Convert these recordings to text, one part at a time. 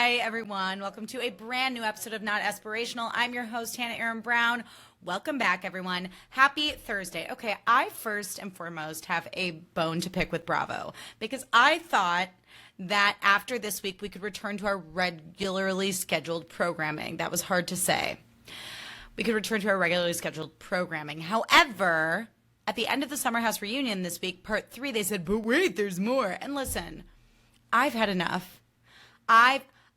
Hi, everyone. Welcome to a brand new episode of Not Aspirational. I'm your host, Hannah Aaron Brown. Welcome back, everyone. Happy Thursday. Okay, I first and foremost have a bone to pick with Bravo because I thought that after this week we could return to our regularly scheduled programming. That was hard to say. We could return to our regularly scheduled programming. However, at the end of the Summer House reunion this week, part 3, they said, but wait, there's more. And listen, I've had enough.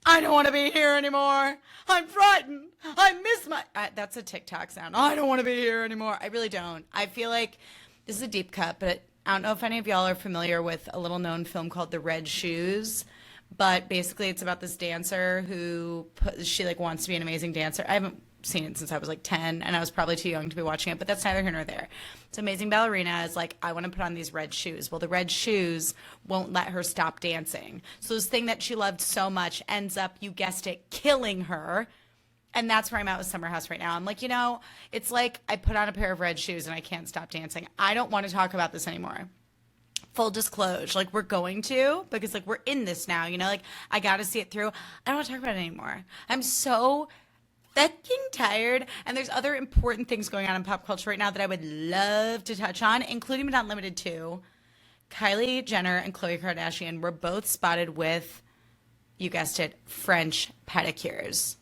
I don't want to be here anymore. I'm frightened. I miss my... that's a TikTok sound. I don't want to be here anymore. I really don't. I feel like this is a deep cut, but I don't know if any of y'all are familiar with a little known film called The Red Shoes. But basically it's about this dancer who she wants to be an amazing dancer. I haven't seen it since I was 10, and I was probably too young to be watching it, but that's neither here nor there. So amazing ballerina is I want to put on these red shoes. Well, the red shoes won't let her stop dancing. So this thing that she loved so much ends up, you guessed it, killing her. And that's where I'm at with Summer House right now. I'm it's like I put on a pair of red shoes and I can't stop dancing. I don't want to talk about this anymore. Full disclosure, we're going to, because we're in this now, I got to see it through. I don't want to talk about it anymore. I'm so fucking tired, and there's other important things going on in pop culture right now that I would love to touch on, including but not limited to Kylie Jenner and Khloe Kardashian were both spotted with, you guessed it, French pedicures.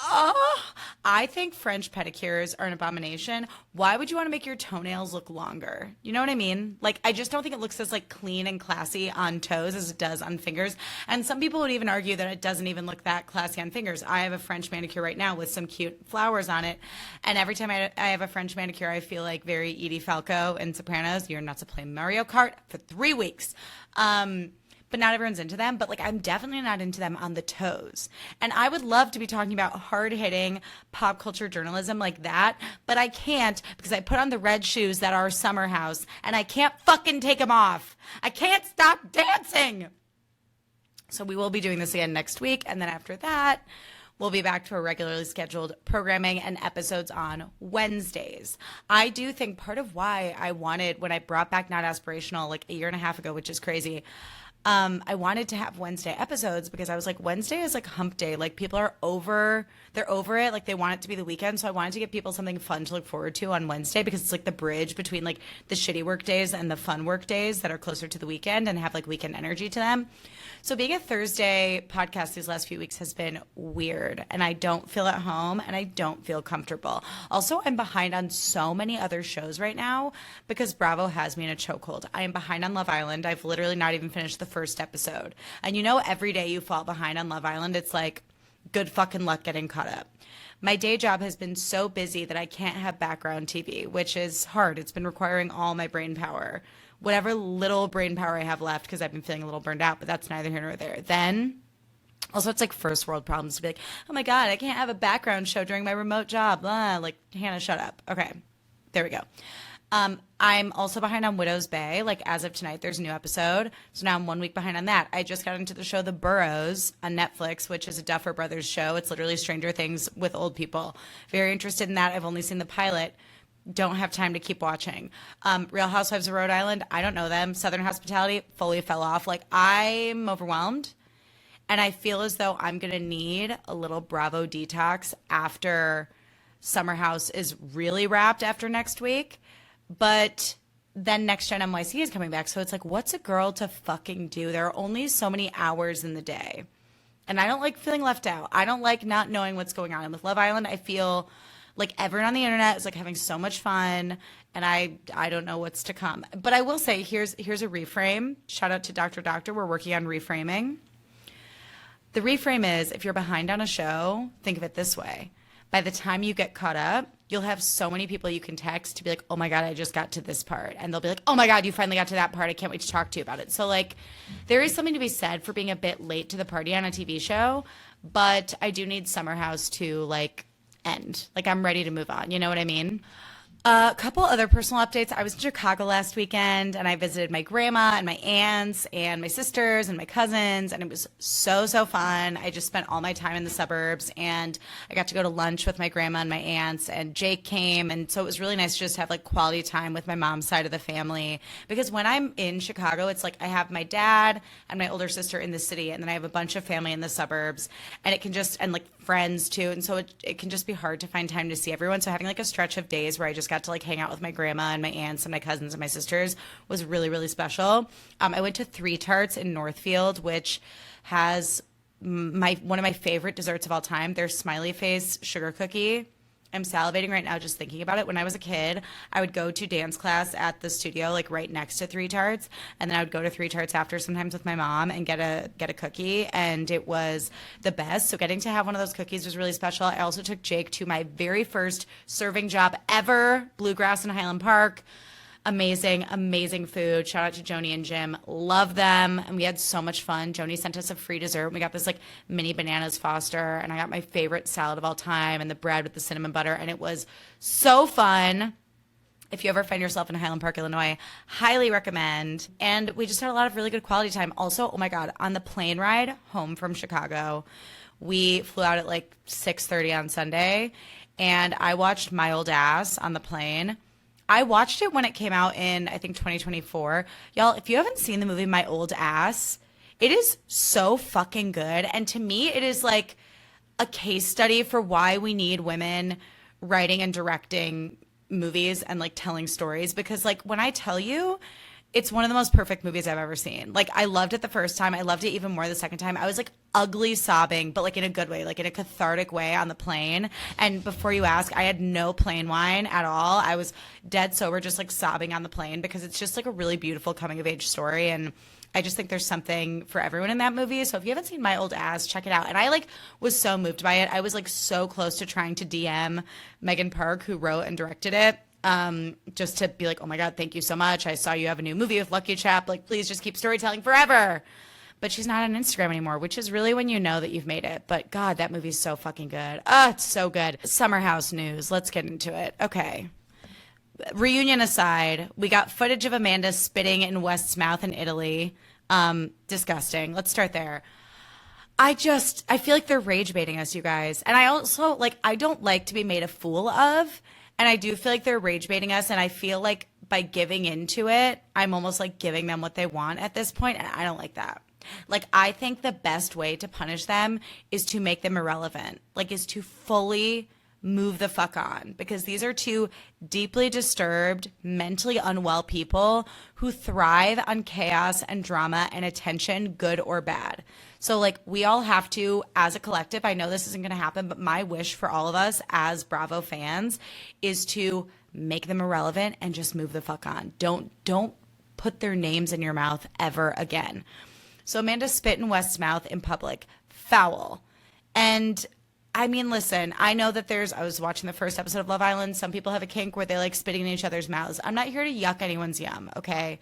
Oh, I think French pedicures are an abomination. Why would you want to make your toenails look longer? You know what I mean? I just don't think it looks as clean and classy on toes as it does on fingers. And some people would even argue that it doesn't even look that classy on fingers. I have a French manicure right now with some cute flowers on it. And every time I have a French manicure, I feel like very Edie Falco in Sopranos. You're not to play Mario Kart for 3 weeks. But not everyone's into them. But I'm definitely not into them on the toes. And I would love to be talking about hard-hitting pop culture journalism like that, but I can't because I put on the red shoes that are Summer House, and I can't fucking take them off. I can't stop dancing. So we will be doing this again next week, and then after that, we'll be back to our regularly scheduled programming and episodes on Wednesdays. I do think part of why I wanted, when I brought back Not Aspirational a year and a half ago, which is crazy, I wanted to have Wednesday episodes because I was Wednesday is hump day. People are they're over it. They want it to be the weekend. So I wanted to give people something fun to look forward to on Wednesday because it's the bridge between the shitty work days and the fun work days that are closer to the weekend and have weekend energy to them. So being a Thursday podcast these last few weeks has been weird, and I don't feel at home and I don't feel comfortable. Also, I'm behind on so many other shows right now because Bravo has me in a chokehold. I am behind on Love Island. I've literally not even finished the first episode. And every day you fall behind on Love Island, it's good fucking luck getting caught up. My day job has been so busy that I can't have background TV, which is hard. It's been requiring all my brain power. Whatever little brain power I have left, because I've been feeling a little burned out, but that's neither here nor there. Then, also it's first world problems to be oh my God, I can't have a background show during my remote job. Blah. Hannah, shut up. Okay, there we go. I'm also behind on Widow's Bay. As of tonight, there's a new episode. So now I'm 1 week behind on that. I just got into the show The Burrows on Netflix, which is a Duffer Brothers show. It's literally Stranger Things with old people. Very interested in that. I've only seen the pilot. Don't have time to keep watching. Real Housewives of Rhode Island, I don't know them. Southern Hospitality fully fell off. I'm overwhelmed, and I feel as though I'm going to need a little Bravo detox after Summer House is really wrapped after next week. But then Next Gen NYC is coming back, so it's what's a girl to fucking do? There are only so many hours in the day, and I don't like feeling left out. I don't like not knowing what's going on. And with Love Island, I feel everyone on the internet is having so much fun, and I don't know what's to come. But I will say, here's a reframe. Shout out to Dr. Doctor. We're working on reframing. The reframe is, if you're behind on a show, think of it this way. By the time you get caught up, you'll have so many people you can text to be oh my God, I just got to this part. And they'll be oh my God, you finally got to that part. I can't wait to talk to you about it. So there is something to be said for being a bit late to the party on a TV show, but I do need Summer House to end. I'm ready to move on. You know what I mean? A couple other personal updates. I was in Chicago last weekend and I visited my grandma and my aunts and my sisters and my cousins, and it was so, so fun. I just spent all my time in the suburbs, and I got to go to lunch with my grandma and my aunts, and Jake came. And so it was really nice to just have like quality time with my mom's side of the family. Because when I'm in Chicago, it's like I have my dad and my older sister in the city, and then I have a bunch of family in the suburbs, and it can just, and like friends too. And so it can just be hard to find time to see everyone. So having like a stretch of days where I just got to like hang out with my grandma and my aunts and my cousins and my sisters was really, really special. I went to Three Tarts in Northfield, which has one of my favorite desserts of all time, their smiley face sugar cookie. I'm salivating right now just thinking about it. When I was a kid, I would go to dance class at the studio, like right next to Three Tarts, and then I would go to Three Tarts after sometimes with my mom and get a cookie, and it was the best. So getting to have one of those cookies was really special. I also took Jake to my very first serving job ever, Bluegrass in Highland Park. Amazing, amazing food. Shout out to Joni and Jim. Love them. And we had so much fun. Joni sent us a free dessert. We got this like mini bananas Foster, and I got my favorite salad of all time and the bread with the cinnamon butter. And it was so fun. If you ever find yourself in Highland Park, Illinois, highly recommend. And we just had a lot of really good quality time. Also, oh my God, on the plane ride home from Chicago, we flew out at like 6:30 on Sunday, and I watched My Old Ass on the plane. I watched it when it came out in, I think, 2024. Y'all, if you haven't seen the movie My Old Ass, it is so fucking good. And to me, it is like a case study for why we need women writing and directing movies and like telling stories. Because like when I tell you, it's one of the most perfect movies I've ever seen. Like I loved it the first time. I loved it even more the second time. I was like ugly sobbing, but like in a good way, like in a cathartic way on the plane. And before you ask, I had no plane wine at all. I was dead sober, just like sobbing on the plane, because it's just like a really beautiful coming of age story. And I just think there's something for everyone in that movie. So if you haven't seen My Old Ass, check it out. And I like was so moved by it. I was like so close to trying to DM Megan Park, who wrote and directed it. Just to be like, oh my God, thank you so much. I saw you have a new movie with Lucky Chap. Like, please just keep storytelling forever. But she's not on Instagram anymore, which is really when you know that you've made it. But God, that movie's so fucking good. It's so good. Summer House news. Let's get into it. Okay. Reunion aside, we got footage of Amanda spitting in West's mouth in Italy. Disgusting. Let's start there. I feel like they're rage baiting us, you guys. And I also, like, I don't like to be made a fool of. And I do feel like they're rage baiting us. And I feel like by giving into it, I'm almost like giving them what they want at this point. And I don't like that. Like, I think the best way to punish them is to make them irrelevant, like, is to fully move the fuck on, because these are two deeply disturbed, mentally unwell people who thrive on chaos and drama and attention, good or bad. So like we all have to, as a collective, I know this isn't going to happen, but my wish for all of us as Bravo fans is to make them irrelevant and just move the fuck on. Don't put their names in your mouth ever again. So Amanda spit in West's mouth in public. Foul. And I mean, listen, I know that I was watching the first episode of Love Island. Some people have a kink where they like spitting in each other's mouths. I'm not here to yuck anyone's yum, okay?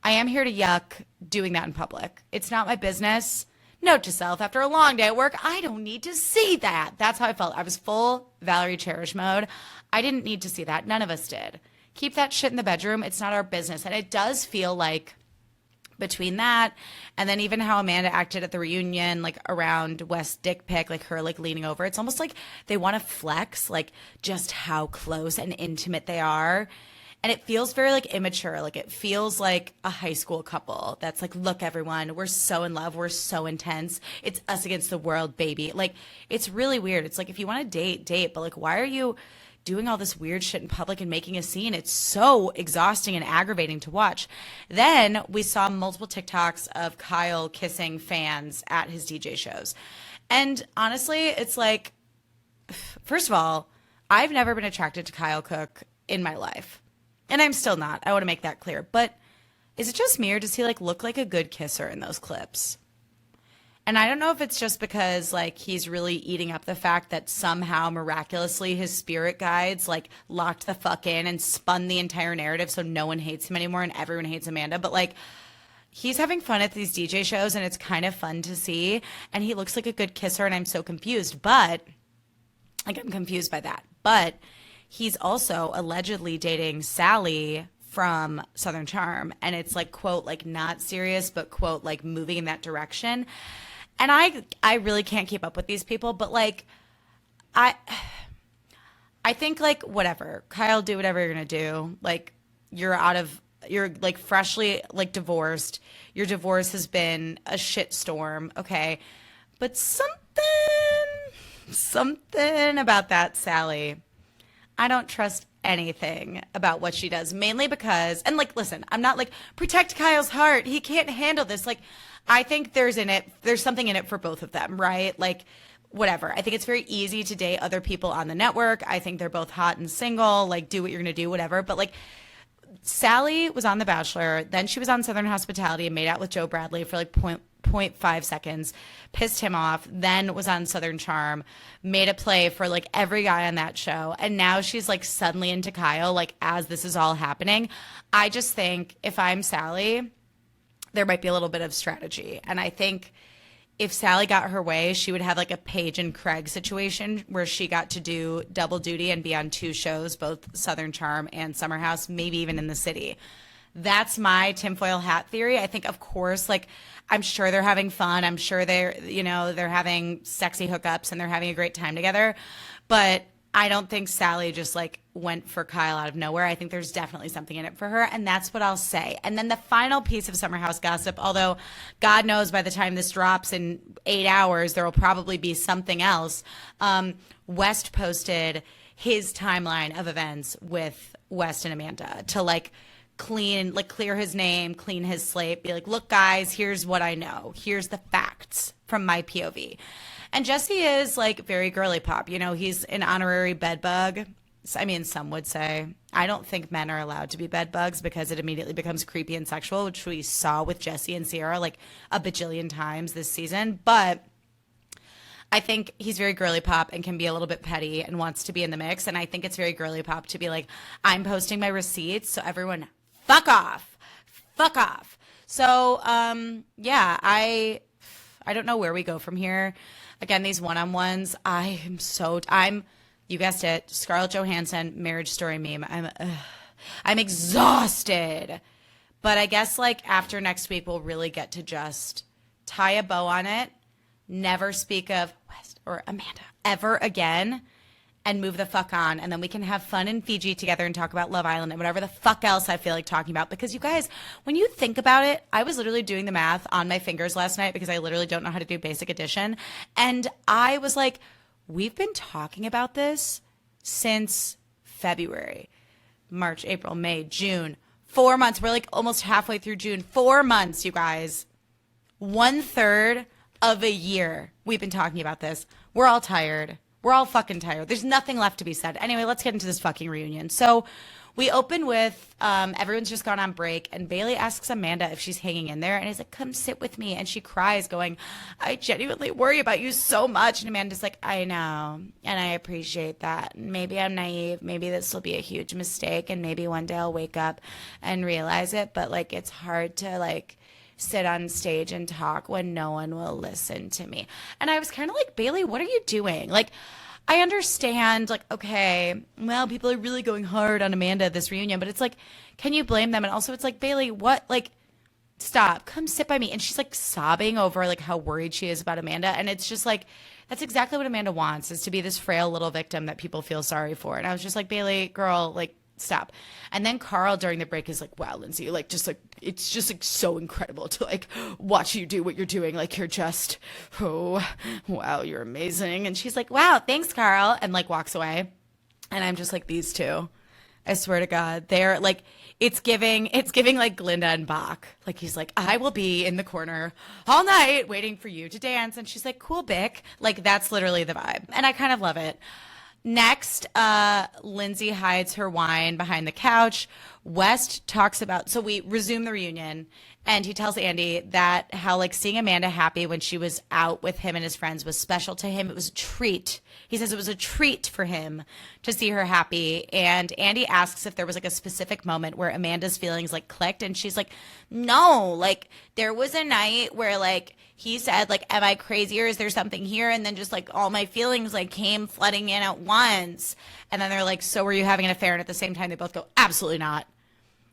I am here to yuck doing that in public. It's not my business. Note to self, after a long day at work, I don't need to see that. That's how I felt. I was full Valerie Cherish mode. I didn't need to see that. None of us did. Keep that shit in the bedroom. It's not our business. And it does feel like between that and then even how Amanda acted at the reunion, like around West's dick pic, like her like leaning over, it's almost like they want to flex like just how close and intimate they are. And it feels very like immature. Like it feels like a high school couple that's like, look, everyone, we're so in love. We're so intense. It's us against the world, baby. Like it's really weird. It's like, if you want to date, but like, why are you doing all this weird shit in public and making a scene? It's so exhausting and aggravating to watch. Then we saw multiple TikToks of Kyle kissing fans at his DJ shows. And honestly, it's like, first of all, I've never been attracted to Kyle Cook in my life. And I'm still not. I want to make that clear. But is it just me, or does he like look like a good kisser in those clips? And I don't know if it's just because like he's really eating up the fact that somehow miraculously his spirit guides like locked the fuck in and spun the entire narrative so no one hates him anymore and everyone hates Amanda. But like he's having fun at these DJ shows and it's kind of fun to see. And he looks like a good kisser and I'm so confused. But like I'm confused by that. But he's also allegedly dating Sally from Southern Charm. And it's like, quote, like not serious, but quote, like moving in that direction. And I really can't keep up with these people, but like, I think like whatever, Kyle, do whatever you're gonna do. Like you're like freshly like divorced. Your divorce has been a shit storm, okay? But something about that Sally, I don't trust anything about what she does, mainly because, and like, listen, I'm not like, protect Kyle's heart. He can't handle this. Like, I think there's something in it for both of them, right? Like, whatever. I think it's very easy to date other people on the network. I think they're both hot and single, like, do what you're going to do, whatever. But like, Sally was on The Bachelor, then she was on Southern Hospitality and made out with Joe Bradley for like point five seconds, pissed him off, then was on Southern Charm, made a play for like every guy on that show, and now she's like suddenly into Kyle, like as this is all happening. I just think if I'm Sally, there might be a little bit of strategy. And I think if Sally got her way, she would have like a Paige and Craig situation where she got to do double duty and be on two shows, both Southern Charm and Summer House, maybe even in the city. That's my tinfoil hat theory. I think, of course, like, I'm sure they're having fun. I'm sure they're having sexy hookups and they're having a great time together. But I don't think Sally just like went for Kyle out of nowhere. I think there's definitely something in it for her. And that's what I'll say. And then the final piece of Summer House gossip, although God knows by the time this drops in 8 hours, there will probably be something else. West posted his timeline of events with West and Amanda to like clear his name, clean his slate, be like, look, guys, here's what I know. Here's the facts from my POV. And Jesse is like very girly pop. You know, he's an honorary bed bug. I mean, some would say. I don't think men are allowed to be bed bugs because it immediately becomes creepy and sexual, which we saw with Jesse and Sierra like a bajillion times this season. But I think he's very girly pop and can be a little bit petty and wants to be in the mix. And I think it's very girly pop to be like, I'm posting my receipts, so everyone fuck off. Fuck off. So, yeah, I don't know where we go from here. Again, these one-on-ones, I'm, you guessed it, Scarlett Johansson, Marriage Story meme. I'm exhausted. But I guess like after next week, we'll really get to just tie a bow on it, never speak of West or Amanda ever again, and move the fuck on. And then we can have fun in Fiji together and talk about Love Island and whatever the fuck else I feel like talking about. Because you guys, when you think about it, I was literally doing the math on my fingers last night because I literally don't know how to do basic addition. And I was like, we've been talking about this since February, March, April, May, June, 4 months. We're like almost halfway through June. 4 months, you guys. 1/3 of a year we've been talking about this. We're all tired. We're all fucking tired. There's nothing left to be said. Anyway, let's get into this fucking reunion. So we open with everyone's just gone on break, and Bailey asks Amanda if she's hanging in there, and he's like, come sit with me. And she cries, going, I genuinely worry about you so much. And Amanda's like, I know, and I appreciate that. Maybe I'm naive. Maybe this will be a huge mistake, and maybe one day I'll wake up and realize it. But like, it's hard to like sit on stage and talk when no one will listen to me. And I was kind of like, Bailey, what are you doing? Like, I understand, like, okay, well, people are really going hard on Amanda at this reunion, but it's like, can you blame them? And also it's like, Bailey, what, like, stop, come sit by me. And she's like sobbing over like how worried she is about Amanda. And it's just like, that's exactly what Amanda wants, is to be this frail little victim that people feel sorry for. And I was just like, Bailey, girl, like, stop. And then Carl during the break is like, wow, Lindsay, like, just like, it's just like so incredible to like watch you do what you're doing. Like, you're just, oh, wow, you're amazing. And she's like, wow, thanks, Carl. And like walks away. And I'm just like, these two, I swear to God, they're like, it's giving like Glinda and Bach. Like, he's like, I will be in the corner all night waiting for you to dance. And she's like, cool, Bick. Like, that's literally the vibe. And I kind of love it. Next, Lindsay hides her wine behind the couch West talks about, so we resume the reunion, and he tells Andy that how like seeing Amanda happy when she was out with him and his friends was special to him. It was a treat. He says it was a treat for him to see her happy. And Andy asks if there was like a specific moment where Amanda's feelings like clicked, and she's like, no, like there was a night where like he said like, am I crazy or is there something here? And then just like all my feelings like came flooding in at once. And then they're like, so were you having an affair? And at the same time, they both go, absolutely not.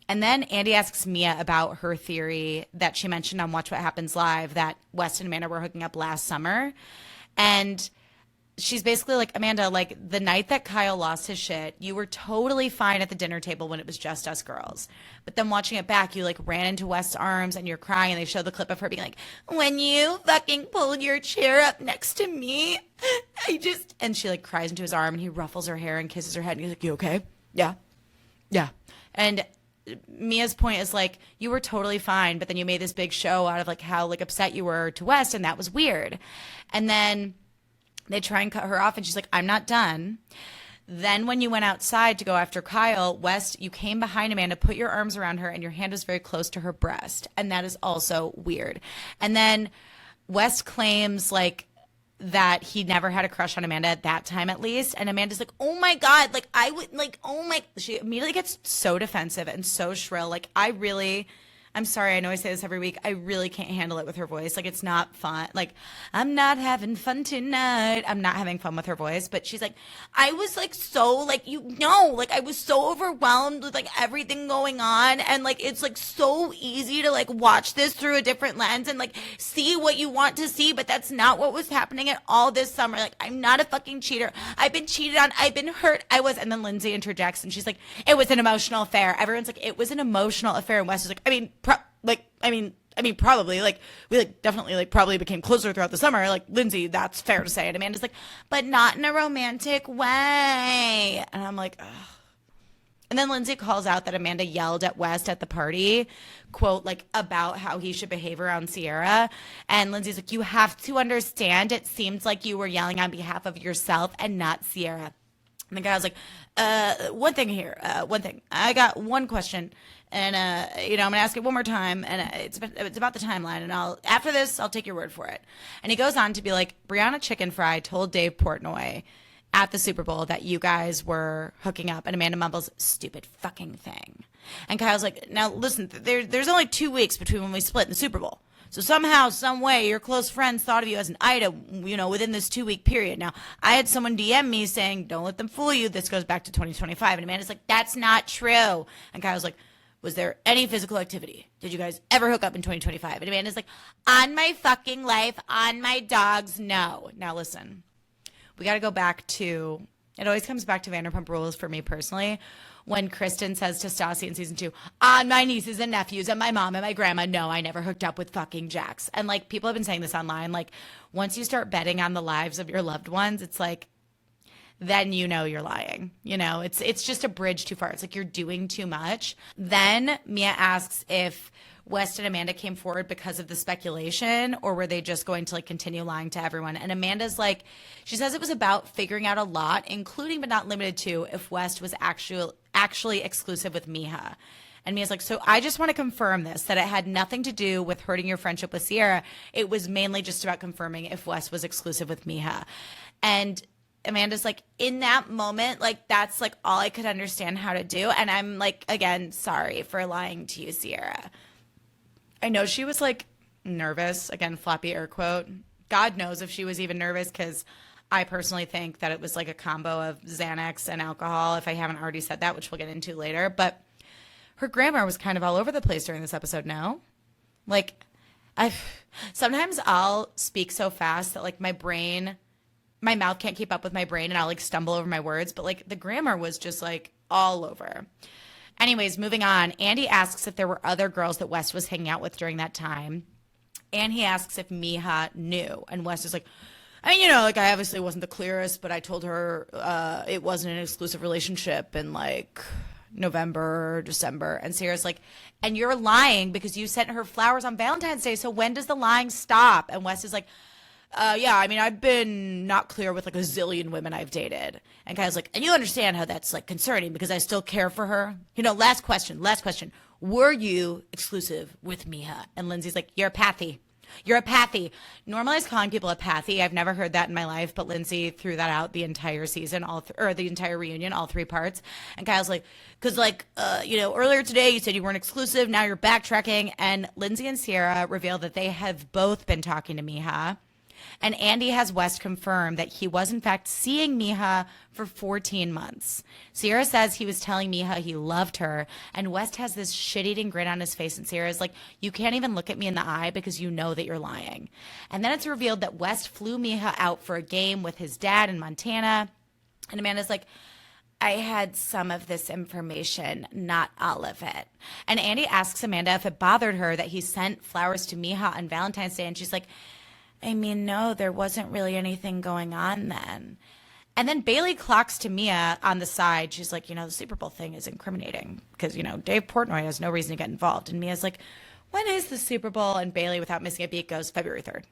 And then Andy asks Mia about her theory that she mentioned on Watch What Happens Live that West and Amanda were hooking up last summer. And she's basically like, Amanda, like the night that Kyle lost his shit, you were totally fine at the dinner table when it was just us girls. But then watching it back, you like ran into West's arms and you're crying, and they show the clip of her being like, when you fucking pulled your chair up next to me, and she like cries into his arm, and he ruffles her hair and kisses her head, and he's like, you okay? Yeah. Yeah. And Mia's point is like, you were totally fine, but then you made this big show out of like how like upset you were to West, and that was weird. And then they try and cut her off, and she's like, I'm not done. Then when you went outside to go after Kyle, West, you came behind Amanda, put your arms around her, and your hand was very close to her breast. And that is also weird. And then West claims like that he never had a crush on Amanda at that time, at least. And Amanda's like, oh my God, like I would like, oh my, she immediately gets so defensive and so shrill. Like I'm sorry, I know I say this every week. I really can't handle it with her voice. Like, it's not fun. Like, I'm not having fun tonight. I'm not having fun with her voice. But she's like, I was like so like, like I was so overwhelmed with like everything going on. And like, it's like so easy to like watch this through a different lens and like see what you want to see. But that's not what was happening at all this summer. Like, I'm not a fucking cheater. I've been cheated on. I've been hurt. And then Lindsay interjects and she's like, it was an emotional affair. Everyone's like, it was an emotional affair. And Wes is like, probably, like, we, like, definitely, like, probably became closer throughout the summer. Like, Lindsay, that's fair to say. And Amanda's like, but not in a romantic way. And I'm like, ugh. And then Lindsay calls out that Amanda yelled at West at the party, quote, like, about how he should behave around Sierra. And Lindsay's like, you have to understand, it seems like you were yelling on behalf of yourself and not Sierra. And the guy was like, one thing. I got one question. And, I'm going to ask it one more time. And it's about the timeline. And after this, I'll take your word for it. And he goes on to be like, Brianna Chicken Fry told Dave Portnoy at the Super Bowl that you guys were hooking up. And Amanda mumbles, stupid fucking thing. And Kyle's like, now listen, there's only 2 weeks between when we split in the Super Bowl. So somehow, some way, your close friends thought of you as an item, within this 2-week period. Now, I had someone DM me saying, don't let them fool you. This goes back to 2025. And Amanda's like, that's not true. And Kyle's like, was there any physical activity? Did you guys ever hook up in 2025? And Amanda's like, on my fucking life, on my dogs, no. Now listen, we got to go back to, it always comes back to Vanderpump Rules for me personally, when Kristen says to Stassi in season 2, on my nieces and nephews and my mom and my grandma, no, I never hooked up with fucking Jax. And like, people have been saying this online, like, once you start betting on the lives of your loved ones, it's like, then you're lying. It's just a bridge too far. It's like you're doing too much. Then Mia asks if West and Amanda came forward because of the speculation, or were they just going to like continue lying to everyone? And Amanda's like, she says it was about figuring out a lot, including but not limited to if West was actually exclusive with Miha. And Mia's like, so I just want to confirm this, that it had nothing to do with hurting your friendship with Sierra. It was mainly just about confirming if West was exclusive with Miha. And Amanda's like, in that moment, like, that's like all I could understand how to do. And I'm like, again, sorry for lying to you, Sierra. I know she was like nervous, again, floppy air quote. God knows if she was even nervous, because I personally think that it was like a combo of Xanax and alcohol, if I haven't already said that, which we'll get into later. But her grammar was kind of all over the place during this episode, no? Like, sometimes I'll speak so fast that like my mouth can't keep up with my brain and I'll like stumble over my words, but like the grammar was just like all over. Anyways, moving on. Andy asks if there were other girls that West was hanging out with during that time. And he asks if Miha knew. And West is like, like I obviously wasn't the clearest, but I told her it wasn't an exclusive relationship in like November, December. And Sarah's like, and you're lying because you sent her flowers on Valentine's Day. So when does the lying stop? And West is like, Yeah, I mean, I've been not clear with like a zillion women I've dated. And Kyle's like, and you understand how that's like concerning because I still care for her. Last question. Were you exclusive with Miha? And Lindsay's like, you're a pathy. You're a pathy. Normalize calling people a pathy. I've never heard that in my life, but Lindsay threw that out the entire season, or the entire reunion, all three parts. And Kyle's like, because earlier today you said you weren't exclusive. Now you're backtracking. And Lindsay and Sierra reveal that they have both been talking to Miha. And Andy has West confirm that he was in fact seeing Miha for 14 months. Sierra says he was telling Miha he loved her, and West has this shit-eating grin on his face, and Sierra's like, you can't even look at me in the eye because you know that you're lying. And then it's revealed that West flew Miha out for a game with his dad in Montana, and Amanda's like, I had some of this information, not all of it. And Andy asks Amanda if it bothered her that he sent flowers to Miha on Valentine's Day, and she's like, I mean, no, there wasn't really anything going on then. And then Bailey clocks to Mia on the side. She's like, the Super Bowl thing is incriminating because, Dave Portnoy has no reason to get involved. And Mia's like, when is the Super Bowl? And Bailey, without missing a beat, goes February 3rd.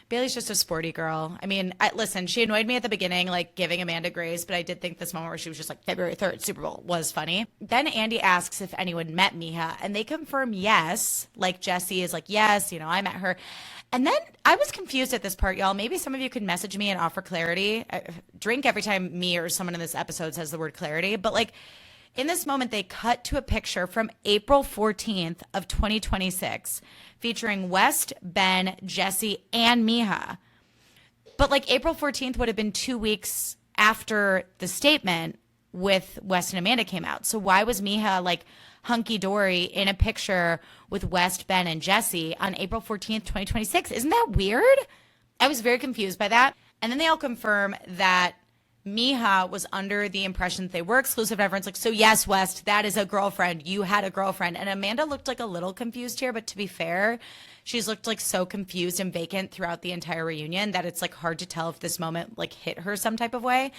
Bailey's just a sporty girl. I mean, listen, she annoyed me at the beginning, like giving Amanda grace, but I did think this moment where she was just like, February 3rd, Super Bowl, was funny. Then Andy asks if anyone met Miha, and they confirm yes. Like Jesse is like, yes, I met her. And then I was confused at this part, y'all. Maybe some of you could message me and offer clarity. I drink every time me or someone in this episode says the word clarity. But like in this moment, they cut to a picture from April 14th of 2026 featuring West, Ben, Jesse, and Miha. But like April 14th would have been 2 weeks after the statement with West and Amanda came out. So why was Miha like hunky-dory in a picture with West, Ben, and Jesse on April 14th, 2026? Isn't that weird? I was very confused by that. And then they all confirm that Miha was under the impression that they were exclusive. Everyone's like, so yes, West, that is a girlfriend. You had a girlfriend. And Amanda looked like a little confused here, but to be fair, she's looked like so confused and vacant throughout the entire reunion that it's like hard to tell if this moment like hit her some type of way.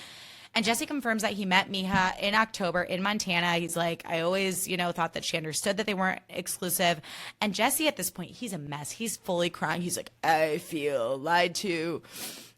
And Jesse confirms that he met Miha in October in Montana. He's like, I always, thought that she understood that they weren't exclusive. And Jesse at this point, he's a mess. He's fully crying. He's like, I feel lied to.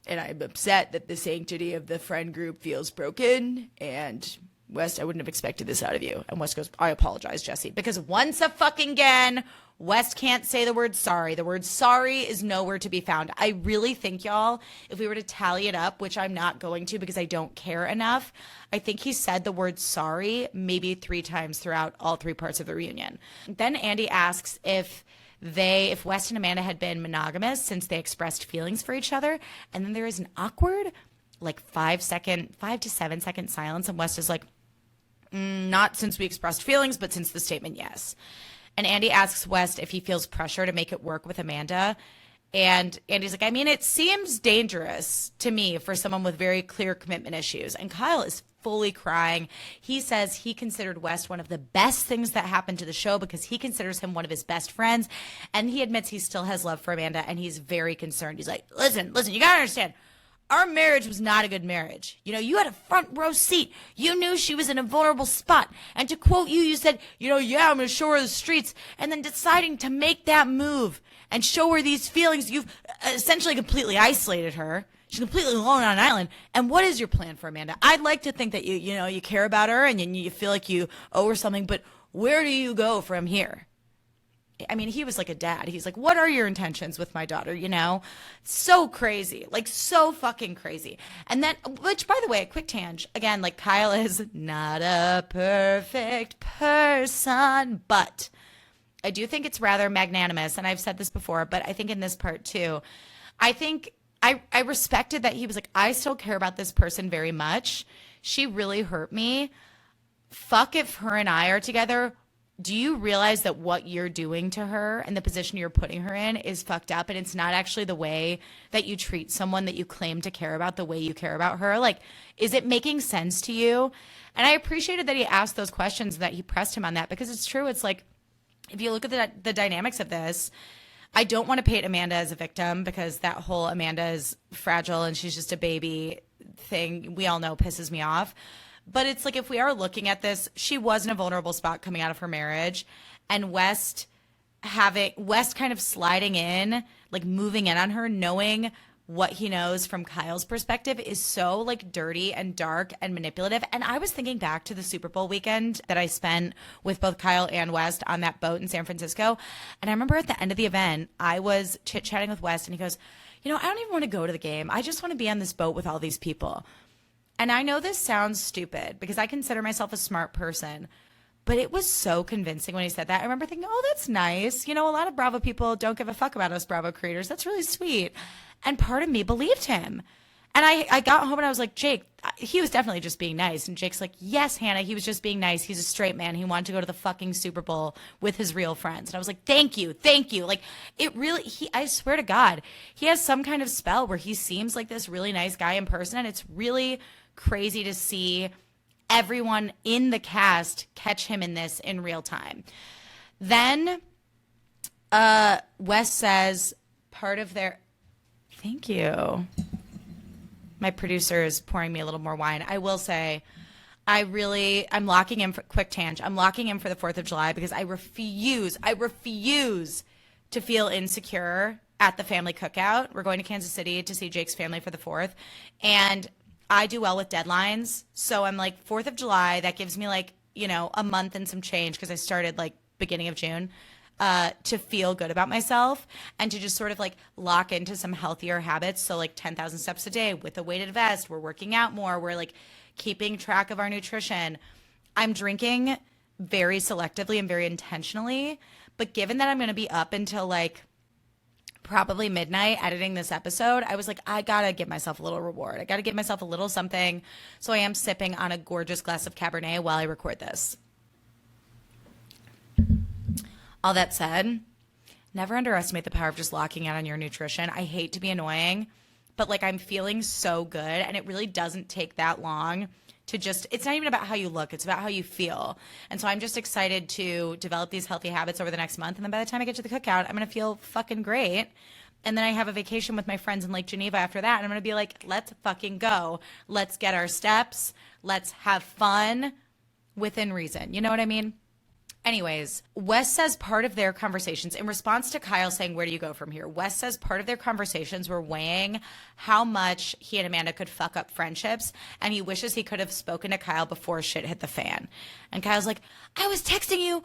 And I'm upset that the sanctity of the friend group feels broken. And West, I wouldn't have expected this out of you. And West goes, I apologize, Jesse. Because once a fucking again, West can't say the word sorry. The word sorry is nowhere to be found. I really think, y'all, if we were to tally it up, which I'm not going to because I don't care enough, I think he said the word sorry maybe 3 times throughout all 3 parts of the reunion. Then Andy asks if West and Amanda had been monogamous since they expressed feelings for each other. And then there is an awkward, like 5 to 7 second silence. And West is like, not since we expressed feelings, but since the statement, yes. And Andy asks West if he feels pressure to make it work with Amanda. And Andy's like, I mean, it seems dangerous to me for someone with very clear commitment issues. And Kyle is fully crying. He says he considered West one of the best things that happened to the show because he considers him one of his best friends. And he admits he still has love for Amanda, and he's very concerned. He's like, listen, you got to understand. Our marriage was not a good marriage. You had a front row seat. You knew she was in a vulnerable spot. And to quote you, you said, yeah, I'm going to show her the streets. And then deciding to make that move and show her these feelings, you've essentially completely isolated her. She's completely alone on an island. And what is your plan for Amanda? I'd like to think that you care about her and you feel like you owe her something, but where do you go from here? I mean, he was like a dad. He's like, what are your intentions with my daughter? So crazy, like so fucking crazy. And then, which by the way, a quick tangent again, like Kyle is not a perfect person, but I do think it's rather magnanimous. And I've said this before, but I think in this part too, I think I respected that he was like, I still care about this person very much. She really hurt me. Fuck if her and I are together. Do you realize that what you're doing to her and the position you're putting her in is fucked up, and it's not actually the way that you treat someone that you claim to care about the way you care about her? Like, is it making sense to you? And I appreciated that he asked those questions, that he pressed him on that, because it's true. It's like, if you look at the dynamics of this, I don't want to paint Amanda as a victim because that whole Amanda is fragile and she's just a baby thing we all know pisses me off. But it's like, if we are looking at this, she was in a vulnerable spot coming out of her marriage, and West kind of sliding in, like moving in on her, knowing what he knows from Kyle's perspective is so like dirty and dark and manipulative. And I was thinking back to the Super Bowl weekend that I spent with both Kyle and West on that boat in San Francisco. And I remember at the end of the event, I was chit-chatting with West and he goes, you know, I don't even want to go to the game. I just want to be on this boat with all these people. And I know this sounds stupid because I consider myself a smart person, but it was so convincing when he said that. I remember thinking, oh, that's nice. You know, a lot of Bravo people don't give a fuck about us Bravo creators. That's really sweet. And part of me believed him. And I got home and I was like, Jake, he was definitely just being nice. And Jake's like, yes, Hannah, he was just being nice. He's a straight man. He wanted to go to the fucking Super Bowl with his real friends. And I was like, thank you. Thank you. Like, it really, I swear to God, he has some kind of spell where he seems like this really nice guy in person. And it's really crazy to see everyone in the cast catch him in this in real time. Then Wes says part of their... Thank you. My producer is pouring me a little more wine. I will say, I'm locking in for quick tangent. I'm locking in for the 4th of July because I refuse to feel insecure at the family cookout. We're going to Kansas City to see Jake's family for the 4th. And I do well with deadlines. So I'm like, 4th of July, that gives me like, you know, a month and some change because I started like beginning of June. To feel good about myself and to just sort of like lock into some healthier habits. So like 10,000 steps a day with a weighted vest. We're working out more. We're like keeping track of our nutrition. I'm drinking very selectively and very intentionally. But given that I'm going to be up until like probably midnight editing this episode, I was like, I got to give myself a little reward. I got to give myself a little something. So I am sipping on a gorgeous glass of Cabernet while I record this. All that said, never underestimate the power of just locking out on your nutrition. I hate to be annoying, but like I'm feeling so good and it really doesn't take that long to just, it's not even about how you look, it's about how you feel. And so I'm just excited to develop these healthy habits over the next month. And then by the time I get to the cookout, I'm going to feel fucking great. And then I have a vacation with my friends in Lake Geneva after that. And I'm going to be like, let's fucking go. Let's get our steps. Let's have fun within reason. You know what I mean? Anyways, Wes says part of their conversations, in response to Kyle saying, where do you go from here? Wes says part of their conversations were weighing how much he and Amanda could fuck up friendships, and he wishes he could have spoken to Kyle before shit hit the fan. And Kyle's like, I was texting you,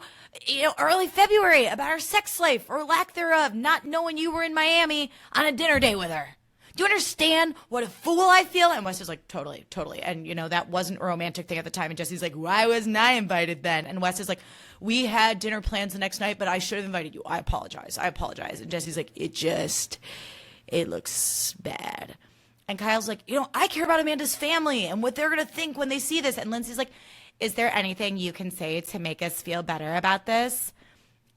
early February about our sex life or lack thereof, not knowing you were in Miami on a dinner date with her. Do you understand what a fool I feel? And Wes is like, totally. And, that wasn't a romantic thing at the time. And Jesse's like, why wasn't I invited then? And Wes is like, we had dinner plans the next night, but I should have invited you. I apologize. And Jesse's like, it looks bad. And Kyle's like, I care about Amanda's family and what they're going to think when they see this. And Lindsay's like, is there anything you can say to make us feel better about this?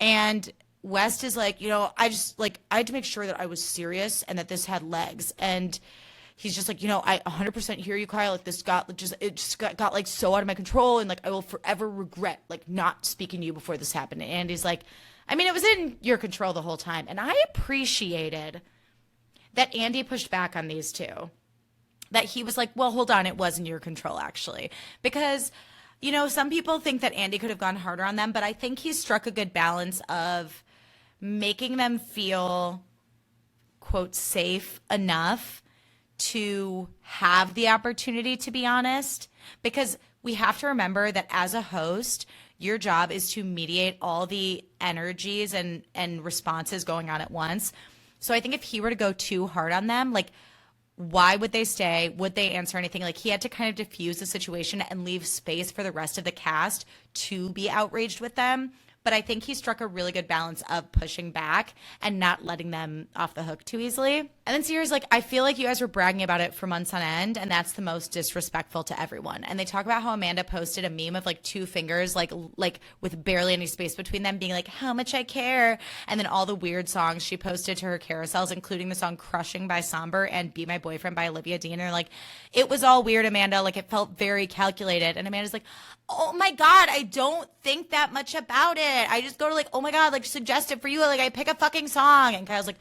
And West is like, I had to make sure that I was serious and that this had legs. And he's just like, I 100% hear you, Kyle. Like this got like so out of my control. And like, I will forever regret like not speaking to you before this happened. And Andy's like, it was in your control the whole time. And I appreciated that Andy pushed back on these two, that he was like, well, hold on. It was in your control actually, because some people think that Andy could have gone harder on them, but I think he struck a good balance of making them feel, quote, safe enough to have the opportunity to be honest. Because we have to remember that as a host, your job is to mediate all the energies and responses going on at once. So I think if he were to go too hard on them, like, why would they stay? Would they answer anything? Like, he had to kind of diffuse the situation and leave space for the rest of the cast to be outraged with them. But I think he struck a really good balance of pushing back and not letting them off the hook too easily. And then Sierra's like, I feel like you guys were bragging about it for months on end, and that's the most disrespectful to everyone. And they talk about how Amanda posted a meme of like two fingers, like with barely any space between them, being like, how much I care. And then all the weird songs she posted to her carousels, including the song Crushing by Somber and Be My Boyfriend by Olivia Dean. And they're like, it was all weird, Amanda. Like, it felt very calculated. And Amanda's like, oh my God, I don't think that much about it. I just go to like, oh my God, like suggestive for you. Like, I pick a fucking song. And Kyle's like,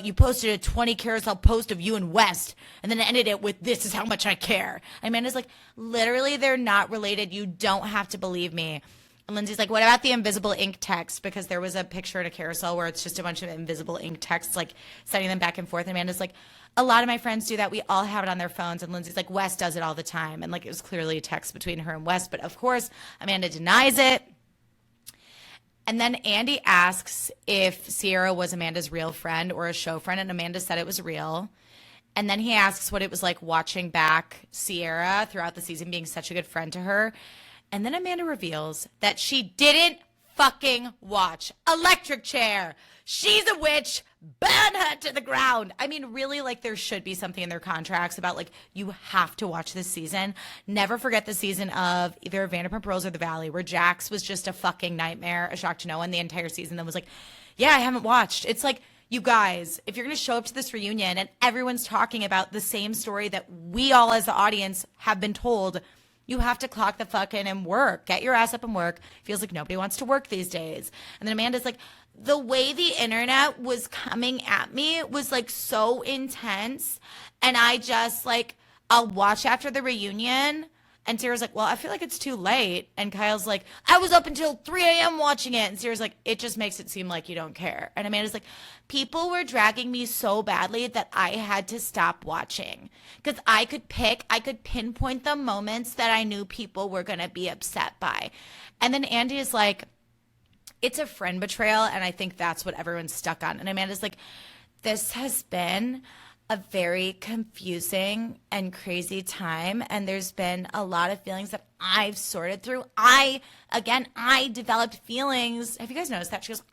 you posted a 20 carousel post of you and West and then ended it with, this is how much I care. And Amanda's like, literally, they're not related. You don't have to believe me. And Lindsay's like, what about the invisible ink text? Because there was a picture in a carousel where it's just a bunch of invisible ink texts, like sending them back and forth. And Amanda's like, a lot of my friends do that. We all have it on their phones. And Lindsay's like, Wes does it all the time. And like, it was clearly a text between her and Wes. But of course, Amanda denies it. And then Andy asks if Sierra was Amanda's real friend or a show friend. And Amanda said it was real. And then he asks what it was like watching back Sierra throughout the season, being such a good friend to her. And then Amanda reveals that she didn't fucking watch Electric Chair. She's a witch. Burn her to the ground. I mean, really, like, there should be something in their contracts about, like, you have to watch this season. Never forget the season of either Vanderpump Rules or The Valley, where Jax was just a fucking nightmare, a shock to no one the entire season. Then was like, yeah, I haven't watched. It's like, you guys, if you're going to show up to this reunion and everyone's talking about the same story that we all as the audience have been told, you have to clock the fuck in and work. Get your ass up and work. Feels like nobody wants to work these days. And then Amanda's like, the way the internet was coming at me was like so intense. And I just like, I'll watch after the reunion. And Sarah's like, well, I feel like it's too late. And Kyle's like, I was up until 3 a.m. watching it. And Sarah's like, it just makes it seem like you don't care. And Amanda's like, people were dragging me so badly that I had to stop watching. Because I could pinpoint the moments that I knew people were going to be upset by. And then Andy is like, it's a friend betrayal, and I think that's what everyone's stuck on. And Amanda's like, this has been a very confusing and crazy time, and there's been a lot of feelings that I've sorted through. I developed feelings. Have you guys noticed that? She goes,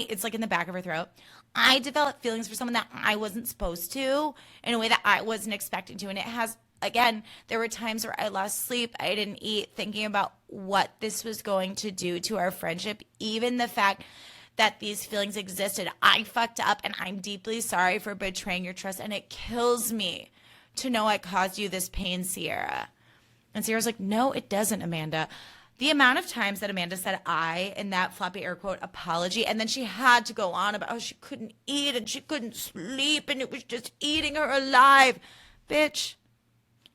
it's like in the back of her throat. I developed feelings for someone that I wasn't supposed to in a way that I wasn't expecting to. And it has, again, there were times where I lost sleep. I didn't eat, thinking about what this was going to do to our friendship. Even the fact that these feelings existed. I fucked up, and I'm deeply sorry for betraying your trust. And it kills me to know I caused you this pain, Sierra. And Sierra's like, no, it doesn't, Amanda. The amount of times that Amanda said I in that floppy air quote apology, and then she had to go on about how she couldn't eat and she couldn't sleep and it was just eating her alive. Bitch,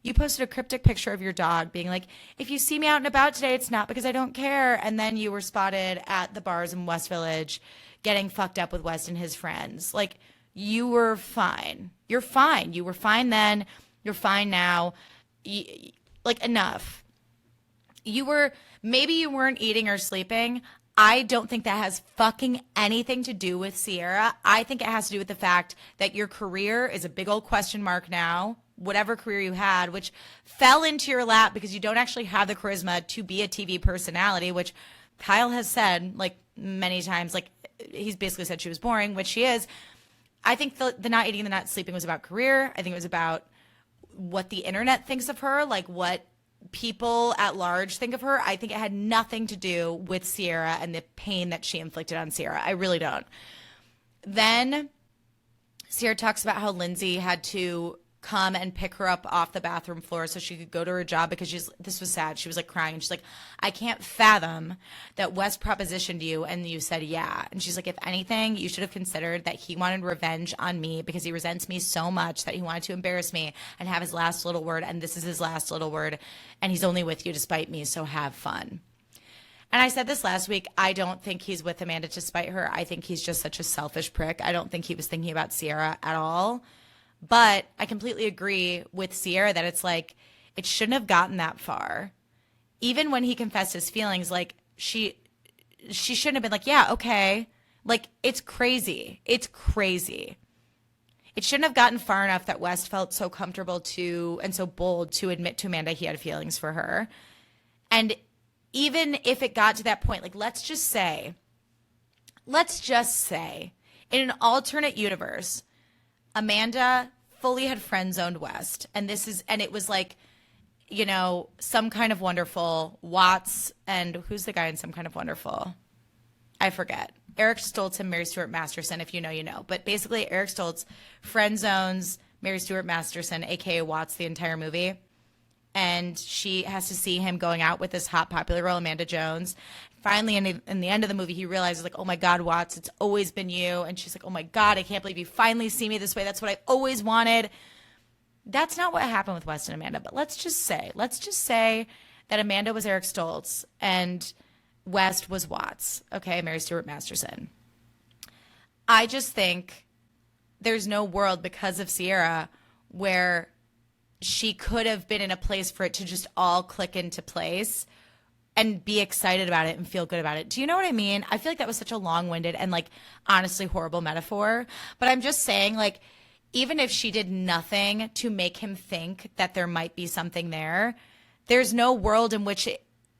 you posted a cryptic picture of your dog being like, if you see me out and about today, it's not because I don't care. And then you were spotted at the bars in West Village getting fucked up with West and his friends. Like, you were fine. You're fine. You were fine then. You're fine now. Like, enough. Maybe you weren't eating or sleeping. I don't think that has fucking anything to do with Sierra. I think it has to do with the fact that your career is a big old question mark now. Whatever career you had, which fell into your lap because you don't actually have the charisma to be a TV personality, which Kyle has said like many times, like he's basically said she was boring, which she is. I think the not eating, the not sleeping was about career. I think it was about what the internet thinks of her, like what people at large think of her. I think it had nothing to do with Sierra and the pain that she inflicted on Sierra. I really don't. Then Sierra talks about how Lindsay had to come and pick her up off the bathroom floor so she could go to her job because this was sad. She was like crying. And she's like, I can't fathom that Wes propositioned you and you said yeah. And she's like, if anything, you should have considered that he wanted revenge on me because he resents me so much that he wanted to embarrass me and have his last little word. And this is his last little word. And he's only with you to spite me. So have fun. And I said this last week, I don't think he's with Amanda to spite her. I think he's just such a selfish prick. I don't think he was thinking about Sierra at all. But I completely agree with Sierra that it's like, it shouldn't have gotten that far. Even when he confessed his feelings, like she shouldn't have been like, yeah, okay. Like, it's crazy. It's crazy. It shouldn't have gotten far enough that West felt so comfortable to and so bold to admit to Amanda he had feelings for her. And even if it got to that point, like, let's just say, in an alternate universe, Amanda fully had friend zoned West, and it was like, you know, Some Kind of Wonderful, Watts, and who's the guy in Some Kind of Wonderful? I forget. Eric Stoltz and Mary Stuart Masterson, if you know, you know. But basically, Eric Stoltz friend zones Mary Stuart Masterson, aka Watts, the entire movie, and she has to see him going out with this hot popular girl, Amanda Jones. Finally, in the end of the movie, he realizes, like, oh, my God, Watts, it's always been you. And she's like, oh, my God, I can't believe you finally see me this way. That's what I always wanted. That's not what happened with West and Amanda. But let's just say that Amanda was Eric Stoltz and West was Watts, okay, Mary Stuart Masterson. I just think there's no world because of Sierra where she could have been in a place for it to just all click into place and be excited about it and feel good about it. Do you know what I mean? I feel like that was such a long-winded and like honestly horrible metaphor. But I'm just saying, like, even if she did nothing to make him think that there might be something there, there's no world in which